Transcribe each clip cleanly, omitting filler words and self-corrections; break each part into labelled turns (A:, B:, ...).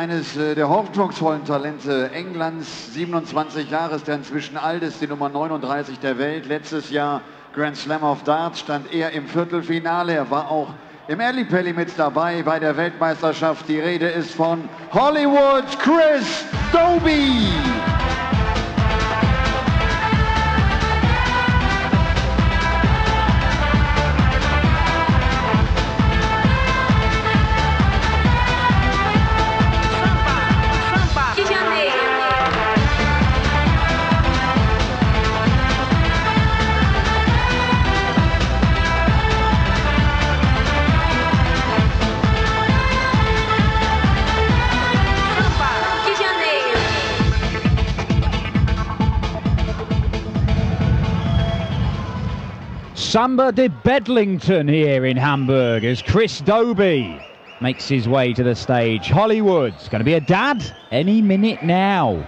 A: eines der hoffnungsvollen Talente Englands, 27 Jahre ist er inzwischen alt, ist die Nummer 39 der Welt. Letztes Jahr Grand Slam of Darts stand er im Viertelfinale. Er war auch im Ellipelli mit dabei bei der Weltmeisterschaft. Die Rede ist von Hollywood Chris Dobey.
B: Samba de Bedlington here in Hamburg as Chris Dobey makes his way to the stage. Hollywood's going to be a dad any minute now.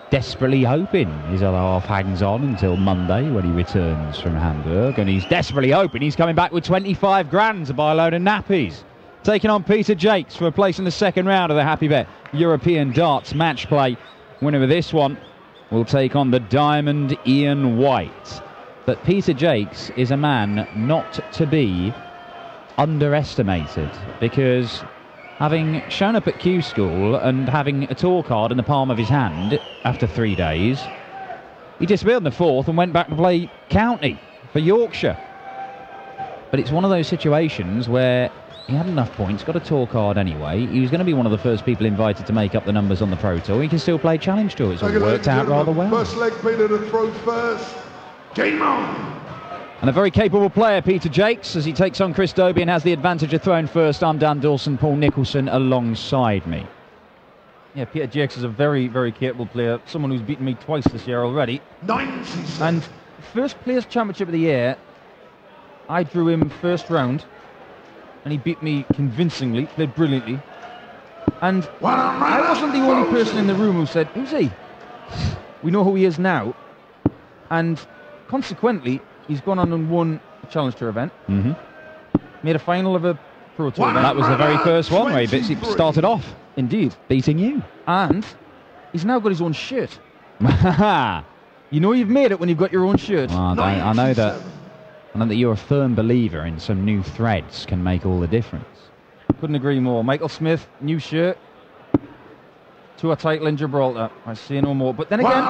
B: Desperately hoping his other half hangs on until Monday when he returns from Hamburg, and he's desperately hoping he's coming back with 25 grand to buy a load of nappies. Taking on Peter Jacques for a place in the second round of the Happy Bet European Darts match play. Winner of this one will take on the Diamond Ian White. But Peter Jacques is a man not to be underestimated, because having shown up at Q School and having a tour card in the palm of his hand after 3 days, he disappeared in the fourth and went back to play county for Yorkshire. But it's one of those situations where he had enough points, got a tour card anyway. He was going to be one of the first people invited to make up the numbers on the Pro Tour. He can still play Challenge Tour. It's all worked out rather well.
C: First leg, Peter to throw first. Game on!
B: And a very capable player, Peter Jacques, as he takes on Chris Dobey and has the advantage of throwing first. I'm Dan Dawson, Paul Nicholson alongside me.
D: Yeah, Peter Jacques is a very, very capable player. Someone who's beaten me twice this year already.
C: 97.
D: And first Players' Championship of the year, I drew him first round, and he beat me convincingly, played brilliantly. And I wasn't the only person in the room who said, "Who's he?" We know who he is now. And consequently, he's gone on and won a Challenge Tour event. Made a final of a Pro Tour event.
B: That was the very first one where he started off.
D: Indeed.
B: Beating you.
D: And he's now got his own shirt. You know you've made it when you've got your own shirt.
B: Well, I know that. I know that you're a firm believer in some new threads can make all the difference.
D: Couldn't agree more. Michael Smith, new shirt. Tour title in Gibraltar. I say no more. But then again,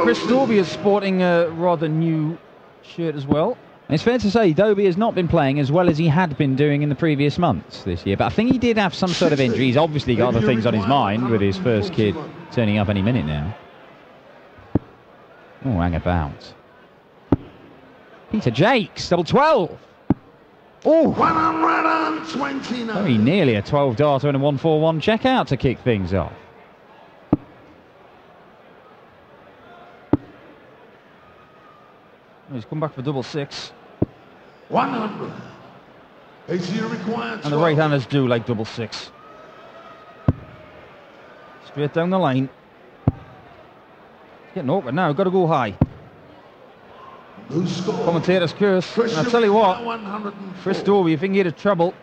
D: Chris Dobey is sporting a rather new shirt as well.
B: It's fair to say Dobey has not been playing as well as he had been doing in the previous months this year. But I think he did have some sort of injury. He's obviously got other things on his mind with his first kid turning up any minute now. Oh, hang about. Peter Jacques, double 12.
C: Oh, 129.
B: Very nearly a 12 darter and a 141 checkout to kick things off.
D: He's come back for double six.
C: 100. AC required.
D: And the right-handers do like double six. Straight down the line. It's getting awkward now. Got to go high. Commentator's curse. And I'll tell you what, Chris Dobey, if he can get a treble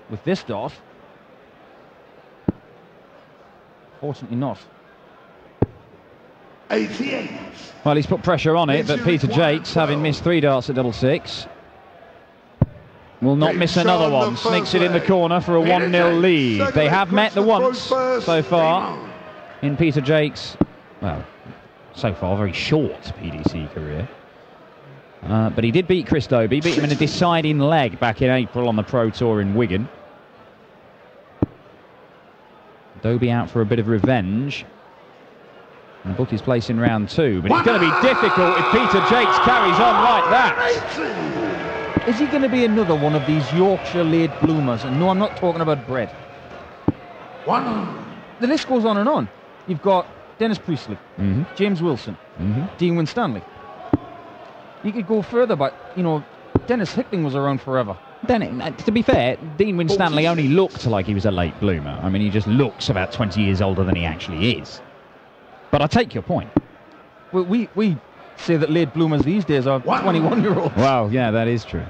D: with this dot, fortunately not.
C: 88.
B: Well, he's put pressure on it, but Peter Jacques, having missed 3 darts at double six, will not miss another one. Sneaks it in the corner for a 1-0 lead. They have met the once so far in Peter Jacques', well, so far very short PDC career. But he did beat Chris Dobey, beat him in a deciding leg back in April on the Pro Tour in Wigan. Dobey out for a bit of revenge and book his place in round 2, but it's going to be difficult if Peter Jacques carries on like that.
D: Is he going to be another one of these Yorkshire late bloomers? And no, I'm not talking about bread. The list goes on and on. You've got Dennis Priestley, James Wilson, Dean Winstanley. You could go further, but, you know, Dennis Hickling was around forever.
B: To be fair, Dean Winstanley only looked like he was a late bloomer. I mean, he just looks about 20 years older than he actually is. But I take your point.
D: Well, we say that late bloomers these days are 21-year-olds.
B: Well, yeah, that is true.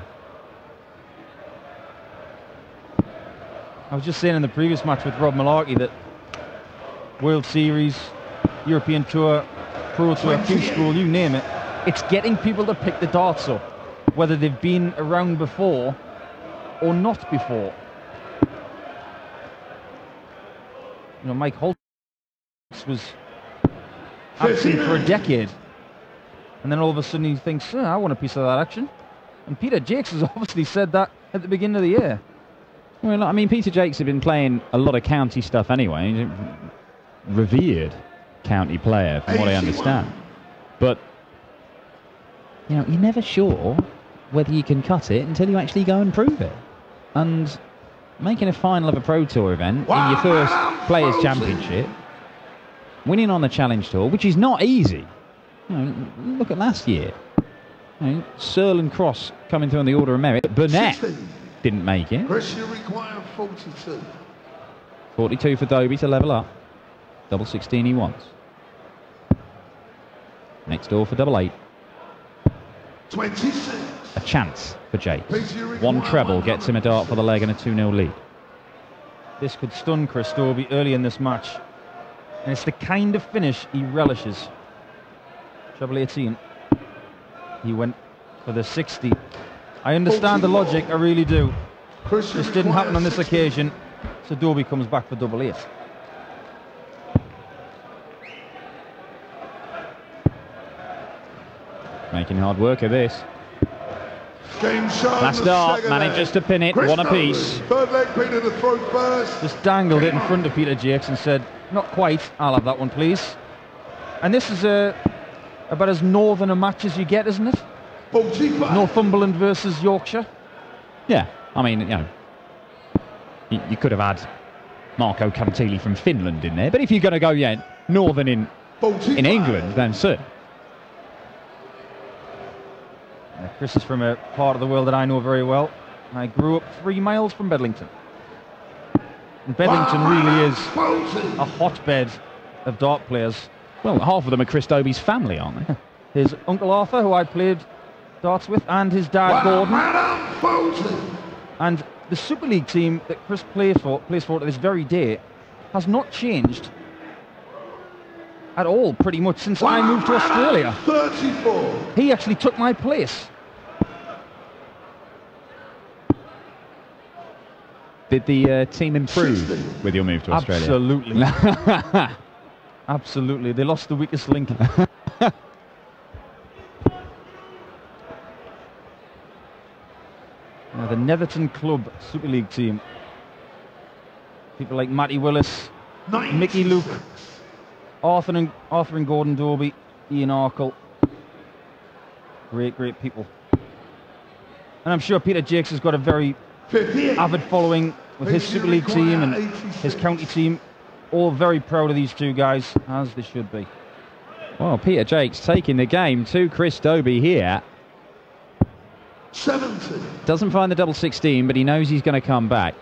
D: I was just saying in the previous match with Rob Malarkey that World Series, European Tour, Pro Tour, Q School, you name it, it's getting people to pick the darts up, whether they've been around before or not before. You know, Mike Holtz was absent for a decade, and then all of a sudden he thinks, I want a piece of that action. And Peter Jacques has obviously said that at the beginning of the year.
B: Well, I mean, Peter Jacques had been playing a lot of county stuff anyway. He's a revered county player, from what I understand. But, you know, you're never sure whether you can cut it until you actually go and prove it. And making a final of a Pro Tour event in your first Players' Championship, winning on the Challenge Tour, which is not easy. You know, look at last year. You know, Searle and Cross coming through on the Order of Merit. Burnett didn't make it.
C: Pressure required 42.
B: 42 for Dobey to level up. Double 16 he wants. Next door for double 8.
C: 26.
B: A chance for Jacques. One treble gets him a dart for the leg and a 2-0 lead.
D: This could stun Chris Dobey early in this match. And it's the kind of finish he relishes. Treble 18. He went for the 60. I understand the logic, I really do. This didn't happen on this occasion, so Dobey comes back for double 8.
B: Making hard work of this.
C: Last
B: dart, manages to pin it, one apiece.
C: Third leg pin in the throat first.
D: Just dangled it in front of Peter Jacques and said, not quite, I'll have that one please. And this is about as northern a match as you get, isn't it?
C: 45.
D: Northumberland versus Yorkshire.
B: Yeah, I mean, you know, you could have had Marco Cantili from Finland in there, but if you're going to go, northern in England, then certainly.
D: Chris is from a part of the world that I know very well. I grew up 3 miles from Bedlington. And Bedlington really is a hotbed of dart players.
B: Well, half of them are Chris Dobey's family, aren't they?
D: His uncle Arthur, who I played darts with, and his dad Gordon. And the Super League team that Chris plays for to this very day has not changed at all, pretty much, since I moved to Australia.
C: 34.
D: He actually took my place.
B: Did the team improve with your move to Australia?
D: Absolutely. Absolutely. They lost the weakest link. Now, the Netherton Club Super League team. People like Matty Willis, Mickey Luke, Arthur and Gordon Dobey, Ian Arkle. Great, great people. And I'm sure Peter Jacques has got a very avid following with his Super League team and his county team. All very proud of these two guys, as they should be.
B: Well, Peter Jacques taking the game to Chris Dobey here.
C: 70.
B: Doesn't find the double 16, but he knows he's going to come back.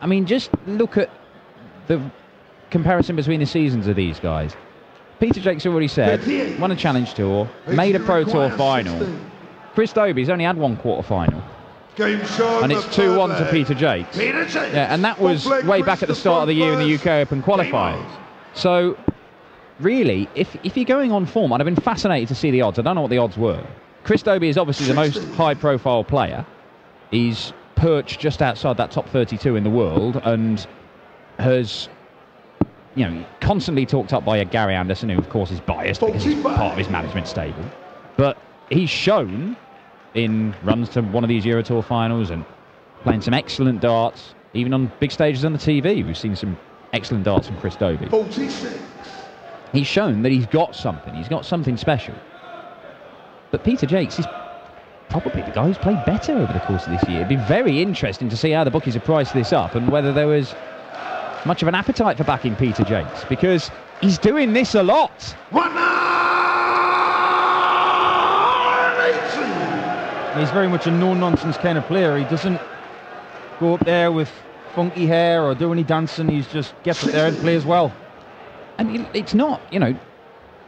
B: I mean, just look at the comparison between the seasons of these guys. Peter Jacques already said, won a Challenge Tour, made a Pro Tour final. Chris Dobey's only had one quarter-final. And it's 2-1 to Peter Jacques. Yeah, and that was way back at the start of the year in the UK Open qualifiers. So, really, if you're going on form, I'd have been fascinated to see the odds. I don't know what the odds were. Chris Dobey is obviously the most high-profile player. He's perched just outside that top 32 in the world and has, you know, constantly talked up by Gary Anderson, who of course is biased because he's part of his management stable. But he's shown in runs to one of these Euro Tour finals and playing some excellent darts, even on big stages on the TV. We've seen some excellent darts from Chris Dobey.
C: 46.
B: He's shown that he's got something. He's got something special. But Peter Jacques is probably the guy who's played better over the course of this year. It'd be very interesting to see how the bookies have priced this up and whether there was much of an appetite for backing Peter Jacques, because he's doing this a lot.
D: He's very much a no-nonsense kind of player. He doesn't go up there with funky hair or do any dancing. He just gets up there and plays well.
B: And it's not, you know,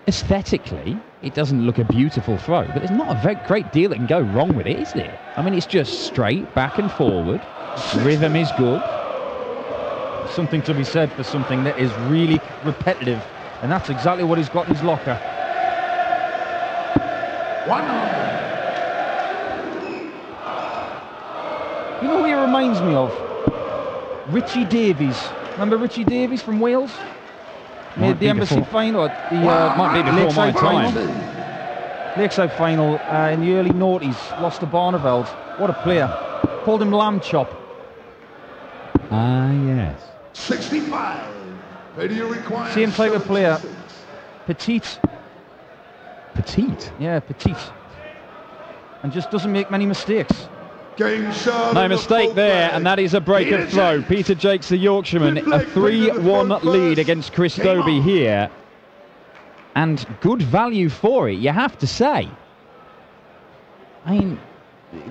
B: aesthetically, it doesn't look a beautiful throw, but there's not a very great deal that can go wrong with it, is there? I mean, it's just straight, back and forward. Rhythm is good.
D: something to be said for something that is really repetitive, and that's exactly what he's got in his locker.
C: 1-0.
D: You know who he reminds me of? Richie Davies. Remember Richie Davies from Wales? Made the Embassy final, or the
B: might be before my time.
D: Lakeside final in the early noughties. Lost to Barneveld. What a player. Called him Lamb Chop.
B: Ah, yes.
C: 65. Video required.
D: Same type of player. Petite.
B: Petite?
D: Yeah, petite. And just doesn't make many mistakes.
C: Game shot.
B: No mistake there, and that is a break of throw. Peter Jacques, the Yorkshireman, a 3-1 lead against Chris Dobey here. And good value for it, you have to say. I mean,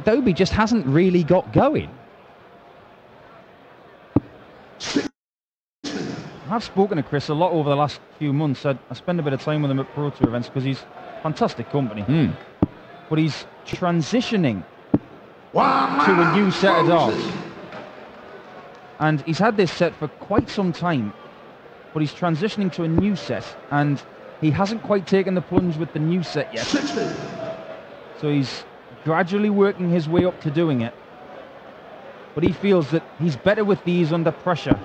B: Dobey just hasn't really got going.
D: I've spoken to Chris a lot over the last few months. I spend a bit of time with him at Pro Tour events because he's fantastic company. But he's transitioning to a new set of darts. And he's had this set for quite some time, but he's transitioning to a new set, and he hasn't quite taken the plunge with the new set yet. So he's gradually working his way up to doing it. But he feels that he's better with these under pressure.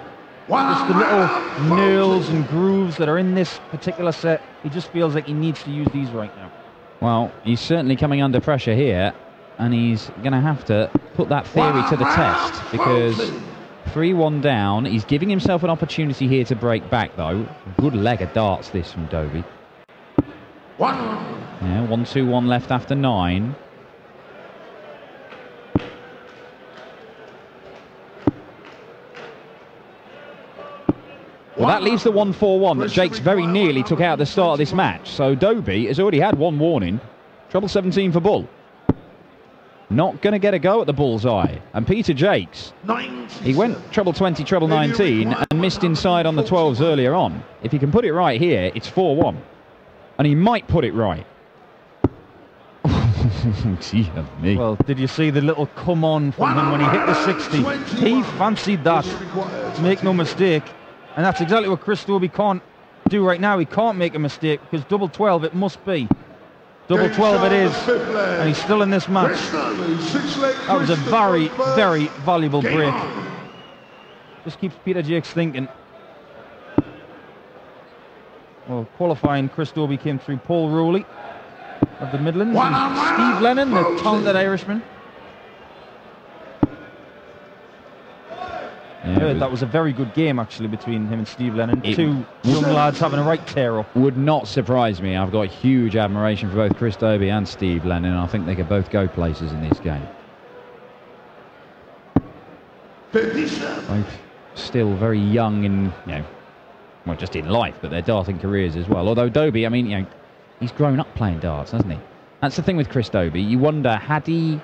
D: Just the little knurls and grooves that are in this particular set, he just feels like he needs to use these right now.
B: Well, he's certainly coming under pressure here, and he's going to have to put that theory to the test, because 3-1 down. He's giving himself an opportunity here to break back, though. Good leg of darts, this from Dobey. Yeah, 1-2-1 left after 9. Well, that leaves the 1-4-1 that Jacques very nearly took out at the start of this match. So Dobey has already had one warning. Treble 17 for Bull. Not going to get a go at the bullseye. And Peter Jacques, he went treble 20, treble 19 and missed inside on the 12s earlier on. If he can put it right here, it's 4-1. And he might put it right. Dear me.
D: Well, did you see the little come on from him when he hit the 60? He fancied that, make no mistake. And that's exactly what Chris Dobey can't do right now. He can't make a mistake, because double 12 it must be. Double 12 it is, and he's still in this match. That was a very, very valuable break. Just keeps Peter Jacques thinking. Well, qualifying, Chris Dobey came through Paul Rowley of the Midlands, and Steve Lennon, the talented Irishman. I heard that was a very good game, actually, between him and Steve Lennon. Two young lads having a right tear-up.
B: Would not surprise me. I've got huge admiration for both Chris Dobey and Steve Lennon. I think they could both go places in this game. Both still very young in, you know, well, just in life, but their darting careers as well. Although Dobey, I mean, you know, he's grown up playing darts, hasn't he? That's the thing with Chris Dobey. You wonder, had he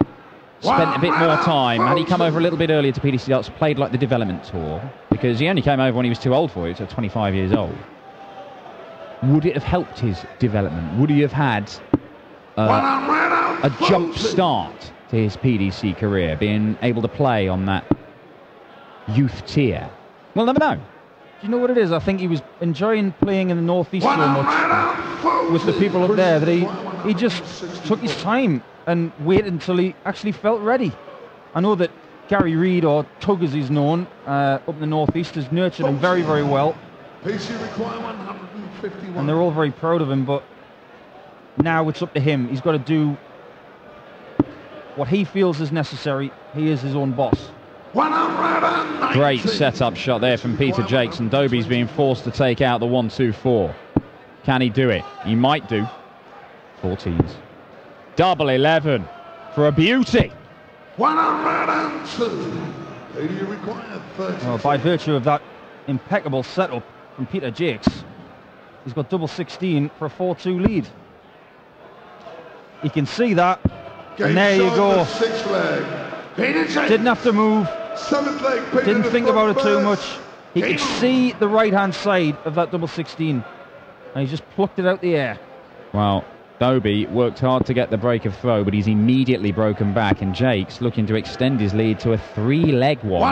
B: spent a bit more time, had he come over a little bit earlier to PDC Darts, played like the development tour, because he only came over when he was too old for it, so 25 years old. Would it have helped his development? Would he have had a jump start to his PDC career, being able to play on that youth tier? We'll never know.
D: Do you know what it is? I think he was enjoying playing in the Northeast so much with the people up there that he just took his time and waited until he actually felt ready. I know that Gary Reid, or Tug as he's known, up in the Northeast, has nurtured him very, very well. And they're all very proud of him, but now it's up to him. He's got to do what he feels is necessary. He is his own boss.
B: Great setup shot there from Peter Jacques, and Dobey's being forced to take out the 1-2-4. Can he do it? He might do. 14s. Double 11 for a beauty.
C: 102.
D: Well, by virtue of that impeccable setup from Peter Jacques, he's got double 16 for a 4-2 lead. You can see that, and there you go. Didn't have to move. Didn't think about it too much. He could see the right-hand side of that double 16, and he just plucked it out the air.
B: Well, Dobey worked hard to get the break of throw, but he's immediately broken back, and Jacques looking to extend his lead to a 3-leg one.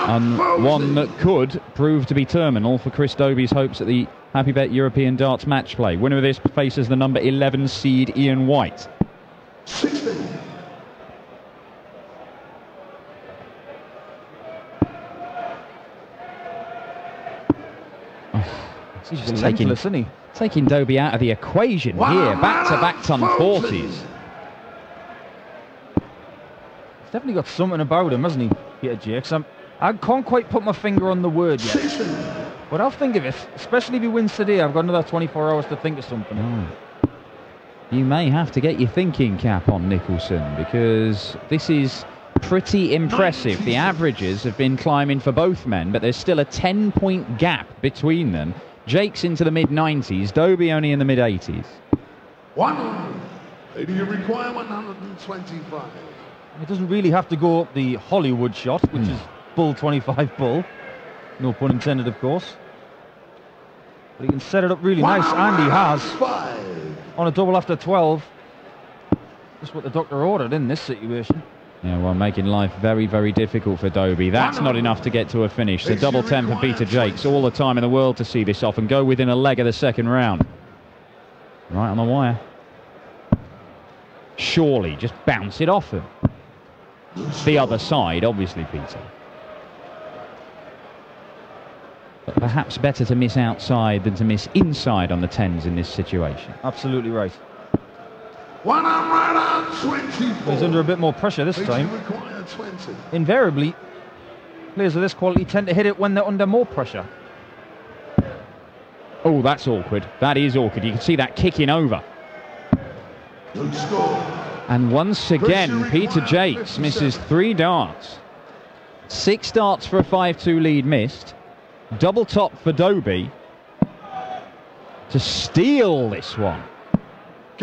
B: And one that could prove to be terminal for Chris Dobey's hopes at the Happy Bet European Darts match play. Winner of this faces the number 11 seed Ian White.
C: 60.
D: He's just taking
B: Dobey out of the equation here. Back-to-back ton 40s.
D: He's definitely got something about him, hasn't he, Peter Jacques? I can't quite put my finger on the word yet.
C: 60.
D: But I'll think of it, especially if he wins today. I've got another 24 hours to think of something.
B: Oh. You may have to get your thinking cap on, Nicholson, because this is pretty impressive. The averages have been climbing for both men, but there's still a 10-point gap between them. Jacques into the mid-90s, Dobey only in the mid-80s.
C: 100. Do you require 125?
D: It doesn't really have to go up the Hollywood shot, which is bull 25 bull. No pun intended, of course. But he can set it up really nice, and he has. On a double after 12. Just what the doctor ordered in this situation.
B: Yeah, well, making life very, very difficult for Dobey. That's not enough to get to a finish. So double 10 for Peter Jacques. All the time in the world to see this off and go within a leg of the second round. Right on the wire. Surely, just bounce it off him. The other side, obviously, Peter. But perhaps better to miss outside than to miss inside on the 10s in this situation.
D: Absolutely right.
C: 124.
D: He's under a bit more pressure this time. Invariably, players of this quality tend to hit it when they're under more pressure.
B: Oh, that's awkward. That is awkward. You can see that kicking over.
C: Good score.
B: And once again, Peter Jacques misses 3 darts. 6 darts for a 5-2 lead missed. Double top for Dobey to steal this one.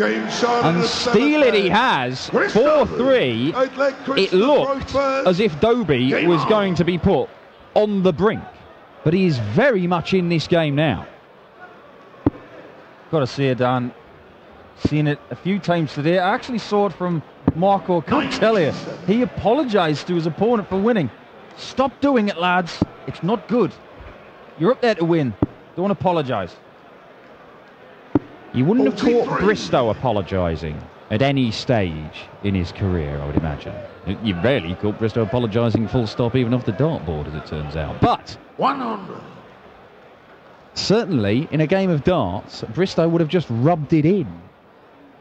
B: And steal it he has. 4-3. It looked as if Dobey was going to be put on the brink. But he is very much in this game now.
D: Got to say, Dan, seen it a few times today. I actually saw it from Marco Cantelia. He apologised to his opponent for winning. Stop doing it, lads. It's not good. You're up there to win. Don't apologise.
B: You wouldn't have caught Bristow apologising at any stage in his career, I would imagine. You rarely caught Bristow apologising full stop even off the dartboard, as it turns out. But
C: 100.
B: Certainly, in a game of darts, Bristow would have just rubbed it in.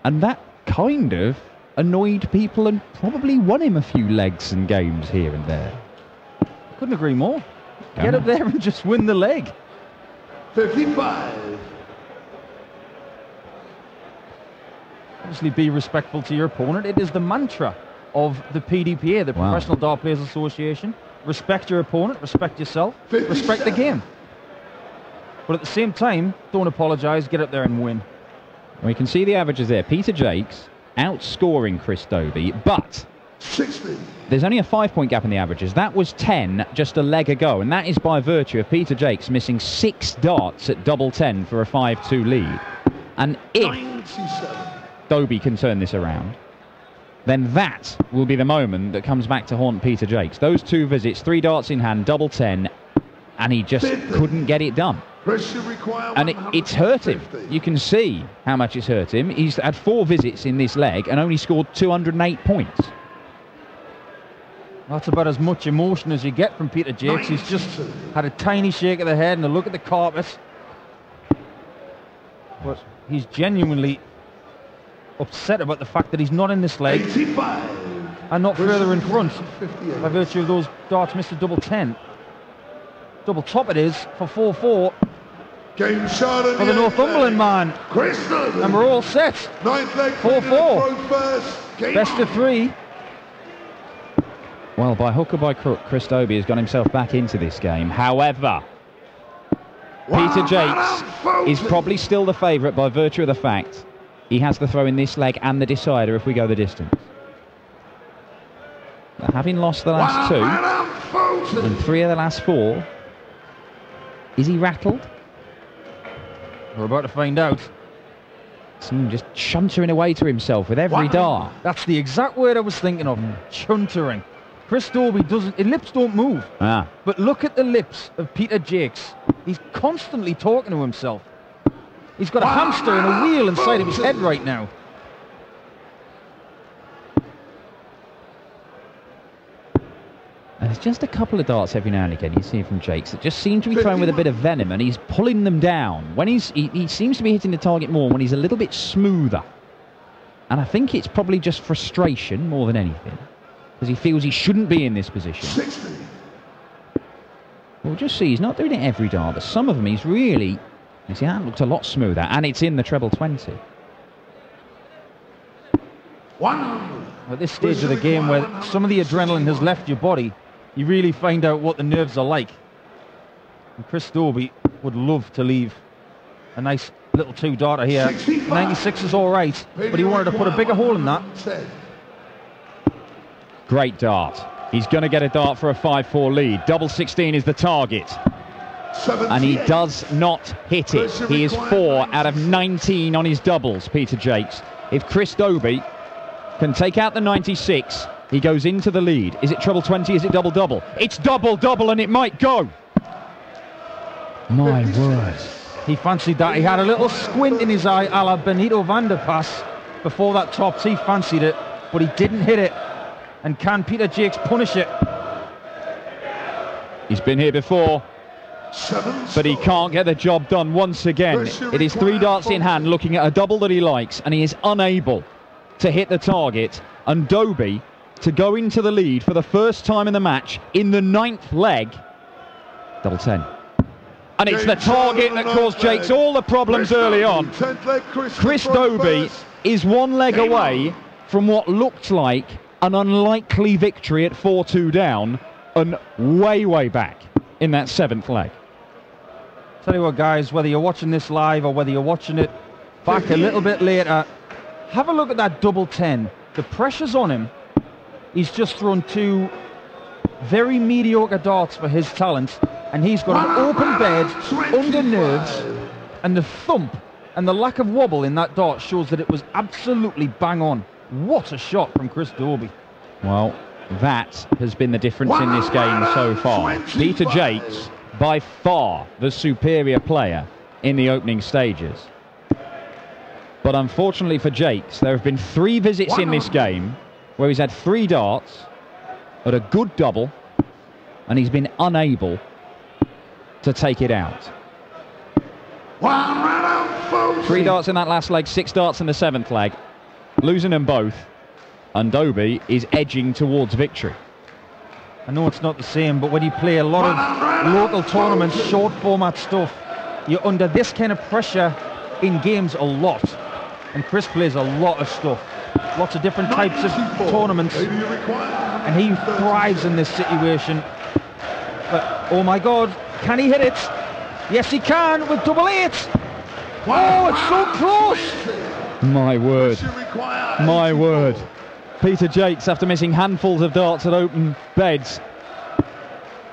B: And that kind of annoyed people and probably won him a few legs and games here and there.
D: Couldn't agree more. Get up there and just win the leg.
C: 55.
D: Obviously, be respectful to your opponent. It is the mantra of the PDPA, the Professional Dart Players Association. Respect your opponent, respect yourself, respect the game. But at the same time, don't apologise, get up there and win.
B: We can see the averages there. Peter Jacques outscoring Chris Dobey, but
C: 60.
B: There's only a 5-point gap in the averages. That was 10 just a leg ago, and that is by virtue of Peter Jacques missing 6 darts at double 10 for a 5-2 lead. And if
C: 97.
B: Dobey can turn this around, then that will be the moment that comes back to haunt Peter Jacques. Those 2 visits, 3 darts in hand, double 10, and he just couldn't get it done. And it's hurt him. You can see how much it's hurt him. He's had 4 visits in this leg and only scored 208 points.
D: That's about as much emotion as you get from Peter Jacques. He's just had a tiny shake of the head and a look at the carpet. But he's genuinely upset about the fact that he's not in this leg
C: 85.
D: and not further in front by virtue of those darts missed at double 10. Double top it is for 4-4
C: Game shot
D: for the Northumberland man. And we're all set. 4-4. Best of 3.
B: Well, by hook or by crook, Chris Dobey has got himself back into this game. However, Peter Jacques is probably still the favourite by virtue of the fact he has the throw in this leg and the decider if we go the distance. Now, having lost the last 2 and 3 of the last 4, is he rattled?
D: We're about to find out.
B: Seen him just chuntering away to himself with every dart.
D: That's the exact word I was thinking of. Chuntering. Chris Dobey doesn't, his lips don't move. But look at the lips of Peter Jacques. He's constantly talking to himself. He's got a hamster and a wheel inside of his head right now.
B: And there's just a couple of darts every now and again you see from Jacques that just seem to be thrown with a bit of venom, and he's pulling them down. When he seems to be hitting the target more when he's a little bit smoother. And I think it's probably just frustration more than anything, because he feels he shouldn't be in this position.
C: 60.
B: We'll just see, he's not doing it every dart, but some of them he's really... You see, that looked a lot smoother, and it's in the treble 20.
C: 100.
D: At this stage of the game where some of the adrenaline has left your body, you really find out what the nerves are like. And Chris Dobey would love to leave a nice little two-darter here.
C: 65.
D: 96 is all right, but he wanted to put a bigger hole in that.
B: Great dart. He's going to get a dart for a 5-4 lead. Double 16 is the target.
C: 78.
B: And he does not hit it. He is 4 out of 19 on his doubles, Peter Jacques. If Chris Dobey can take out the 96, he goes into the lead. Is it treble 20? Is it double-double? It's double-double, and it might go. My word.
D: He fancied that. He had a little squint in his eye a la Benito van der Pas before that tops. He fancied it, but he didn't hit it. And can Peter Jacques punish it?
B: He's been here before, but he can't get the job done once again. It is 3 darts in hand, looking at a double that he likes, and he is unable to hit the target. And Dobey to go into the lead for the first time in the match in the 9th leg. Double 10. And it's the target that caused Jacques all the problems early on. Chris Dobey is 1 leg away from what looked like an unlikely victory at 4-2 down, and way back in that 7th leg.
D: Tell you what, guys, whether you're watching this live or whether you're watching it back a little bit later, have a look at that double 10. The pressure's on him. He's just thrown 2 very mediocre darts for his talent, and he's got an open bed, under nerves, and the thump and the lack of wobble in that dart shows that it was absolutely bang on. What a shot from Chris Dobey.
B: Well, that has been the difference in this game so far. Peter Jacques, by far the superior player in the opening stages. But unfortunately for Jacques, there have been 3 visits in this game where he's had 3 darts at a good double, and he's been unable to take it out. 3 darts in that last leg, 6 darts in the 7th leg, losing them both, and Dobey is edging towards victory.
D: I know it's not the same, but when you play a lot of local tournaments, short format stuff, you're under this kind of pressure in games a lot. And Chris plays a lot of stuff, lots of different types of tournaments, and he thrives in this situation. But oh my God, can he hit it? Yes, he can with double 8. Oh, it's so close.
B: My word, my word. Peter Jacques, after missing handfuls of darts at open beds,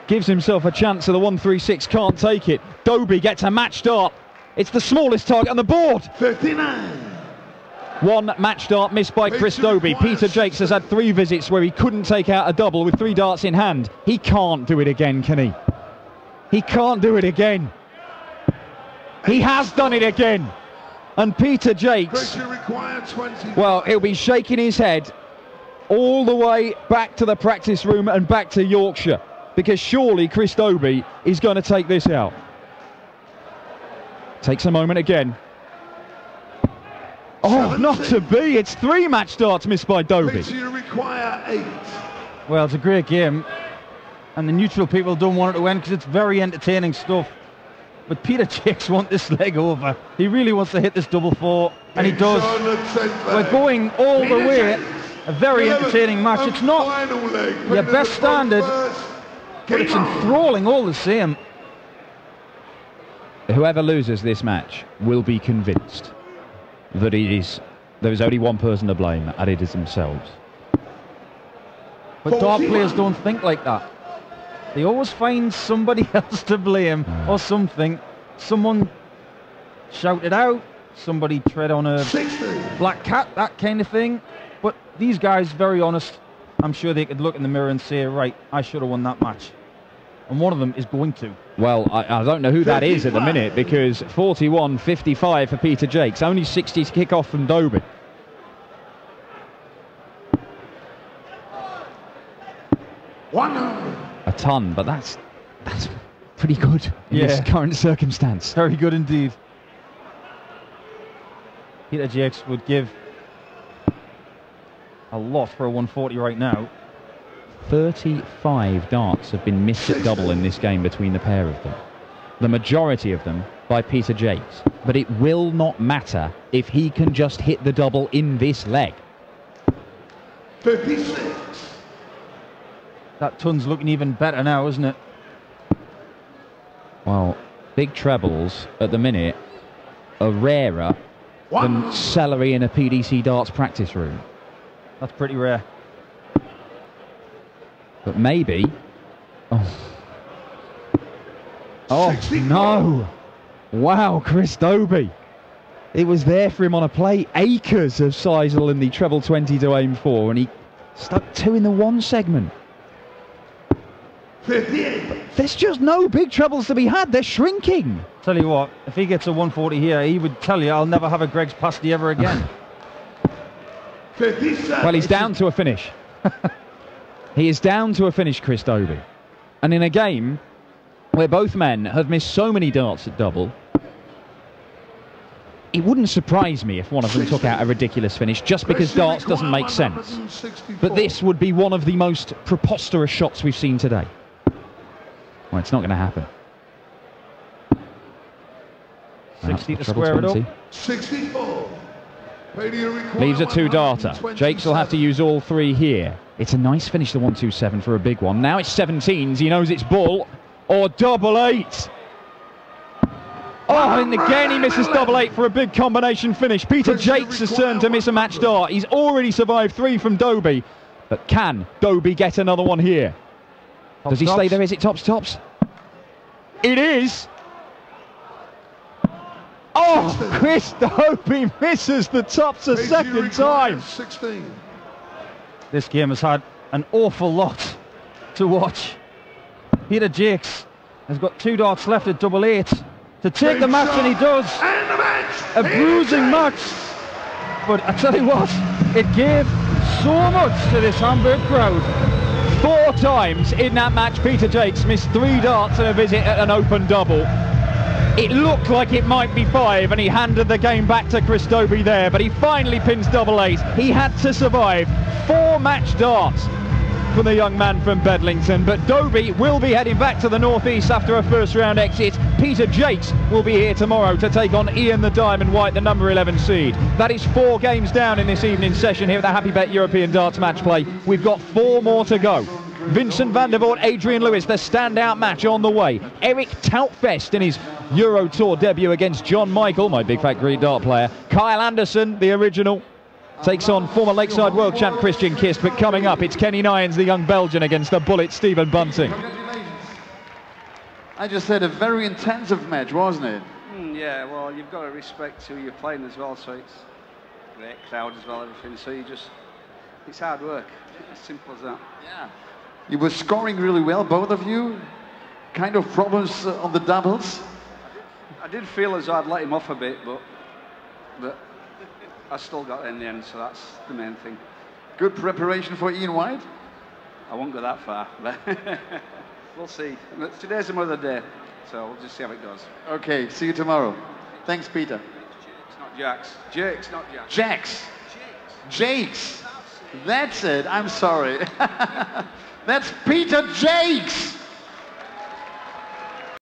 B: gives himself a chance at the 136, can't take it. Dobey gets a match dart. It's the smallest target on the board.
C: 59.
B: 1 match dart missed by Chris Dobey. Peter Jacques has had 3 visits where he couldn't take out a double with 3 darts in hand. He can't do it again, can he? He can't do it again. He has done it again. And Peter Jacques, well, he'll be shaking his head all the way back to the practice room and back to Yorkshire, because surely Chris Dobey is going to take this out. Takes a moment again. Oh, not to be. It's 3 match darts missed by Dobey.
D: Well, it's a great game, and the neutral people don't want it to end because it's very entertaining stuff. But Peter Jacques wants this leg over. He really wants to hit this double 4, and he does. We're going all the way. A very entertaining match. It's not your best standard, but it's enthralling all the same.
B: Whoever loses this match will be convinced that there is only one person to blame, and it is themselves.
D: But dart players don't think like that. They always find somebody else to blame or something. Someone shouted out, somebody tread on a black cat, that kind of thing. But these guys, very honest, I'm sure they could look in the mirror and say, right, I should have won that match. And one of them is going to.
B: Well, I don't know who that is at the minute, because 41-55 for Peter Jacques. Only 60 to kick off from Dobey. A ton, but that's pretty good in this current circumstance.
D: Very good indeed. Peter Jacques would give a lot for a 140 right now.
B: 35 darts have been missed at double in this game between the pair of them. The majority of them by Peter Jacques. But it will not matter if he can just hit the double in this leg.
C: 56.
D: That ton's looking even better now, isn't it?
B: Well, big trebles at the minute are rarer than celery in a PDC darts practice room.
D: That's pretty rare.
B: But maybe... Oh no! Wow, Chris Dobey. It was there for him on a plate. Acres of Seisel in the treble 20 to aim for, and he stuck 2 in the 1 segment.
C: 58.
B: There's just no big trebles to be had. They're shrinking.
D: Tell you what, if he gets a 140 here, he would tell you, I'll never have a Greg's pasty ever again.
C: 57.
B: Well, he's down to a finish. He is down to a finish, Chris Dobey. And in a game where both men have missed so many darts at double, it wouldn't surprise me if one of them took out a ridiculous finish, just because darts doesn't make sense. But this would be one of the most preposterous shots we've seen today. Well, it's not going to happen.
D: 60 to square it up.
C: 64.
B: Leaves a 2-darter. Jacques will have to use all 3 here. It's a nice finish, the 127 for a big one. Now it's 17s. He knows it's bull or double 8. Oh, and again he misses double 8 for a big combination finish. Peter Jacques has turned to miss a match dart. He's already survived 3 from Dobey. But can Dobey get another one here? Does he stay there? Is it tops? It is. Oh, Chris Dobey misses the tops a second time.
C: 16.
D: This game has had an awful lot to watch. Peter Jacques has got 2 darts left at double 8 to take the match, and he does.
C: And the match.
D: A bruising match. But I tell you what, it gave so much to this Hamburg crowd. 4 times in that match, Peter Jacques missed 3 darts and a visit at an open double. It looked like it might be 5, and he handed the game back to Chris Dobey there, but he finally pins double 8. He had to survive 4 match darts from the young man from Bedlington, but Dobey will be heading back to the northeast after a first round exit. Peter Jacques will be here tomorrow to take on Ian the Diamond White, the number 11 seed. That is 4 games down in this evening's session here at the Happy Bet European Darts Match Play. We've got 4 more to go. Vincent van der Voort, Adrian Lewis, the standout match on the way. Eric Tautfest in his Euro Tour debut against John Michael, my big fat Greek dart player. Kyle Anderson, the original, takes on former Lakeside World Champ Christian Kist. But coming up, it's Kenny Nyans, the young Belgian, against the bullet Stephen Bunting.
A: I just said a very intensive match, wasn't it?
E: Yeah, well, you've got to respect who you're playing as well, so it's great crowd as well, everything. So it's hard work, as simple as that.
A: Yeah. You were scoring really well, both of you. Kind of problems on the doubles.
E: I did feel as though I'd let him off a bit, but I still got it in the end, so that's the main thing.
A: Good preparation for Ian White?
E: I won't go that far, but we'll see. Today's another day, so we'll just see how it goes.
A: Okay, see you tomorrow. Thanks, Peter.
E: It's not Jacques. Jacques, not Jacques.
A: Jacques. That's it. I'm sorry. That's Peter Jacques.